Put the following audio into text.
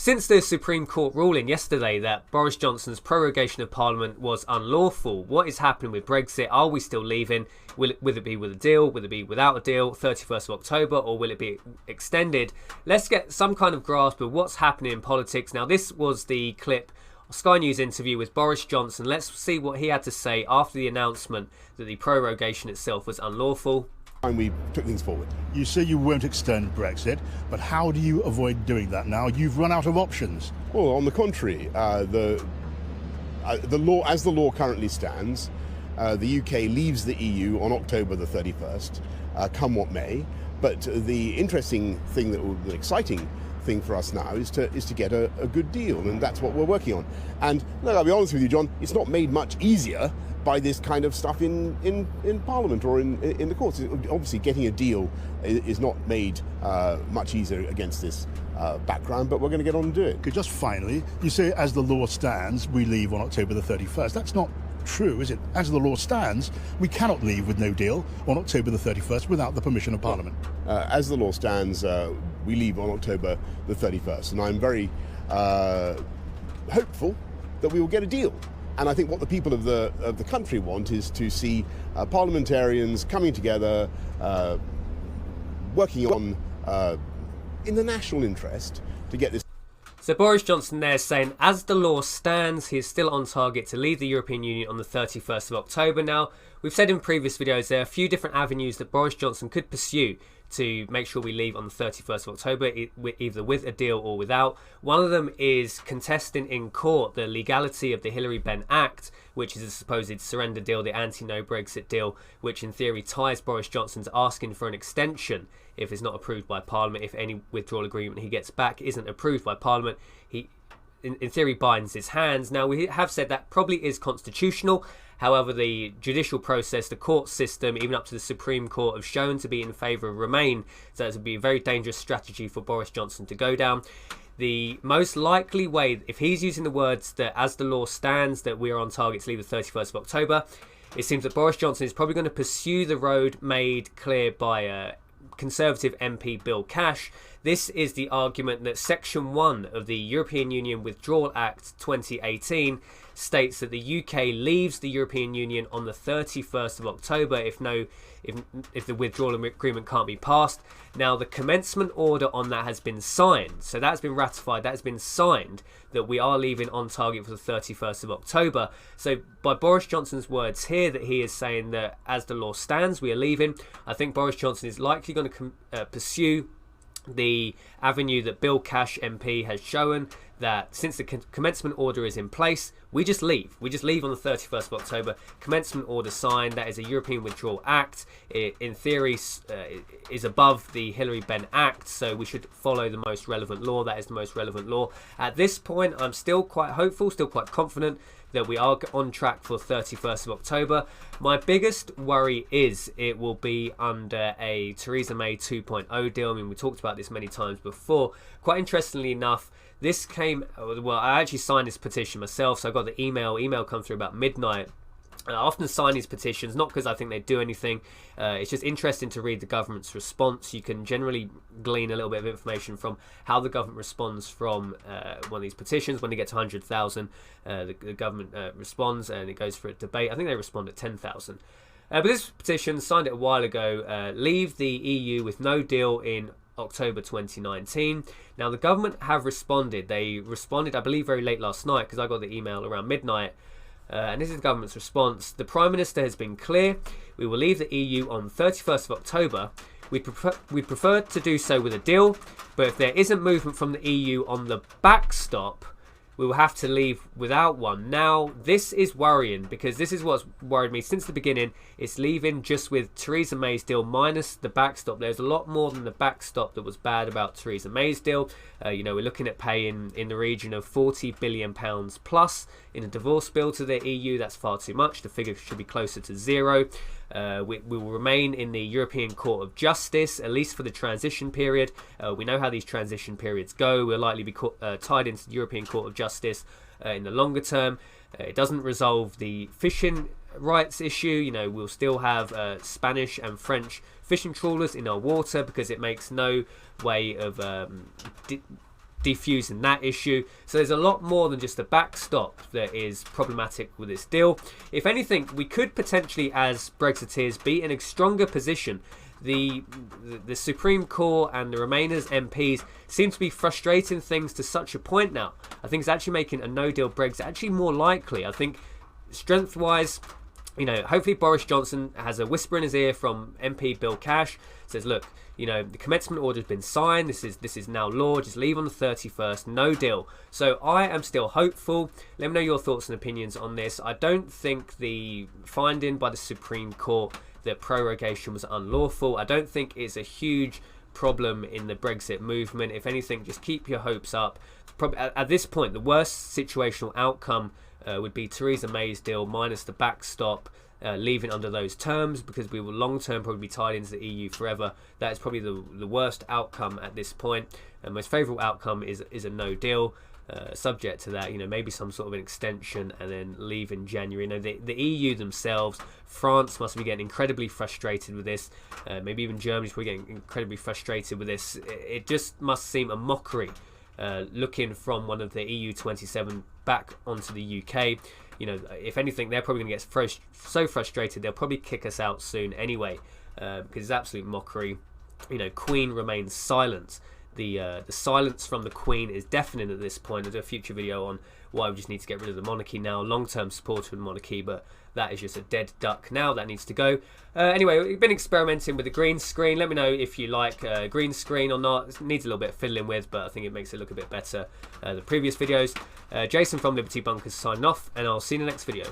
Since the Supreme Court ruling yesterday that Boris Johnson's prorogation of Parliament was unlawful, what is happening with Brexit? Are we still leaving? Will it be with a deal? Will it be without a deal, 31st of October, or will it be extended? Let's get some kind of grasp of what's happening in politics. Now, this was the clip, Sky News interview with Boris Johnson. Let's see what he had to say after the announcement that the prorogation itself was unlawful. We took things forward. You say you won't extend Brexit, but how do you avoid doing that now? You've run out of options. Well, on the contrary, the law, as the law currently stands, the UK leaves the EU on October the 31st, come what may. But the interesting thing, the exciting thing for us now is to get a good deal, and that's what we're working on. And look, I'll be honest with you, John, it's not made much easier by this kind of stuff in Parliament or in the courts. Obviously, getting a deal is not made much easier against this background, but we're going to get on and do it. Okay, just finally, you say as the law stands, we leave on October the 31st. That's not true, is it? As the law stands, we cannot leave with no deal on October the 31st without the permission of Parliament. As the law stands, we leave on October the 31st, and I'm very hopeful that we will get a deal. And I think what the people of the country want is to see parliamentarians coming together, working on in the national interest to get this. So Boris Johnson there saying, as the law stands, he is still on target to leave the European Union on the 31st of October. Now, we've said in previous videos there are a few different avenues that Boris Johnson could pursue to make sure we leave on the 31st of October, either with a deal or without. One of them is contesting in court the legality of the Hillary Benn Act, which is a supposed surrender deal, the anti-no Brexit deal, which in theory ties Boris Johnson's asking for an extension if it's not approved by Parliament. If any withdrawal agreement he gets back isn't approved by Parliament, he in theory binds his hands. Now, we have said that probably is constitutional. However, the judicial process, the court system, even up to the Supreme Court, have shown to be in favour of Remain. So that would be a very dangerous strategy for Boris Johnson to go down. The most likely way, if he's using the words that as the law stands, that we are on target to leave the 31st of October, it seems that Boris Johnson is probably going to pursue the road made clear by Conservative MP Bill Cash. This is the argument that Section 1 of the European Union Withdrawal Act 2018 states that the UK leaves the European Union on the 31st of October if the withdrawal agreement can't be passed. Now, the commencement order on that has been signed, so that's been ratified, that has been signed, that we are leaving on target for the 31st of October. So by Boris Johnson's words here, that he is saying that as the law stands, we are leaving, I think Boris Johnson is likely going to pursue the avenue that Bill Cash MP has shown, that since the commencement order is in place, we just leave. We just leave on the 31st of October. Commencement order signed. That is a European Withdrawal Act. It, in theory, is above the Hillary Benn Act, so we should follow the most relevant law. That is the most relevant law. At this point, I'm still quite hopeful, still quite confident that we are on track for 31st of October. My biggest worry is it will be under a Theresa May 2.0 deal. I mean, we talked about this many times before. Quite interestingly enough, this came, well, I actually signed this petition myself, so I got the email come through about midnight. I often sign these petitions, not because I think they do anything. It's just interesting to read the government's response. You can generally glean a little bit of information from how the government responds from one of these petitions. When they get to 100,000, the government responds and it goes for a debate. I think they respond at 10,000. But this petition, signed it a while ago, leave the EU with no deal in October 2019. Now, the government have responded. They responded, I believe, very late last night, because I got the email around midnight. And this is the government's response. The Prime Minister has been clear. We will leave the EU on 31st of October. We prefer to do so with a deal, but if there isn't movement from the EU on the backstop, we will have to leave without one. Now, this is worrying, because this is what's worried me since the beginning. It's leaving just with Theresa May's deal minus the backstop. There's a lot more than the backstop that was bad about Theresa May's deal. We're looking at paying in the region of £40 billion plus in a divorce bill to the EU. That's far too much. The figure should be closer to zero. We will remain in the European Court of Justice, at least for the transition period. We know how these transition periods go. We'll likely be tied into the European Court of Justice in the longer term. It doesn't resolve the fishing rights issue. We'll still have Spanish and French fishing trawlers in our water, because it makes no way of defusing that issue. So there's a lot more than just the backstop that is problematic with this deal. If anything, we could potentially, as Brexiteers, be in a stronger position. The Supreme Court and the Remainers MPs seem to be frustrating things to such a point now. I think it's actually making a no-deal Brexit actually more likely. I think strength-wise, you know, hopefully Boris Johnson has a whisper in his ear from MP Bill Cash, says, look, you know, the commencement order has been signed, this is now law, just leave on the 31st, no deal. So I am still hopeful. Let me know your thoughts and opinions on this. I don't think the finding by the Supreme Court that prorogation was unlawful, I don't think it's a huge problem in the Brexit movement. If anything, just keep your hopes up. Probably, at this point, the worst situational outcome would be Theresa May's deal minus the backstop, leaving under those terms, because we will long term probably be tied into the EU forever. That is probably the worst outcome at this point. Most favourable outcome is a no deal. Subject to that, you know, maybe some sort of an extension and then leave in January. You know, the EU themselves, France must be getting incredibly frustrated with this. Maybe even Germany's probably getting incredibly frustrated with this. It just must seem a mockery looking from one of the EU 27 back onto the UK. You know, if anything, they're probably going to get so frustrated they'll probably kick us out soon anyway, because it's absolute mockery. You know, Queen remains silent. The silence from the Queen is deafening at this point. I'll do a future video on why we just need to get rid of the monarchy now. Long-term supporter of the monarchy, but that is just a dead duck now. That needs to go. Anyway, we've been experimenting with the green screen. Let me know if you like green screen or not. It needs a little bit of fiddling with, but I think it makes it look a bit better than previous videos. Jason from Liberty Bunkers signing off, and I'll see you in the next video.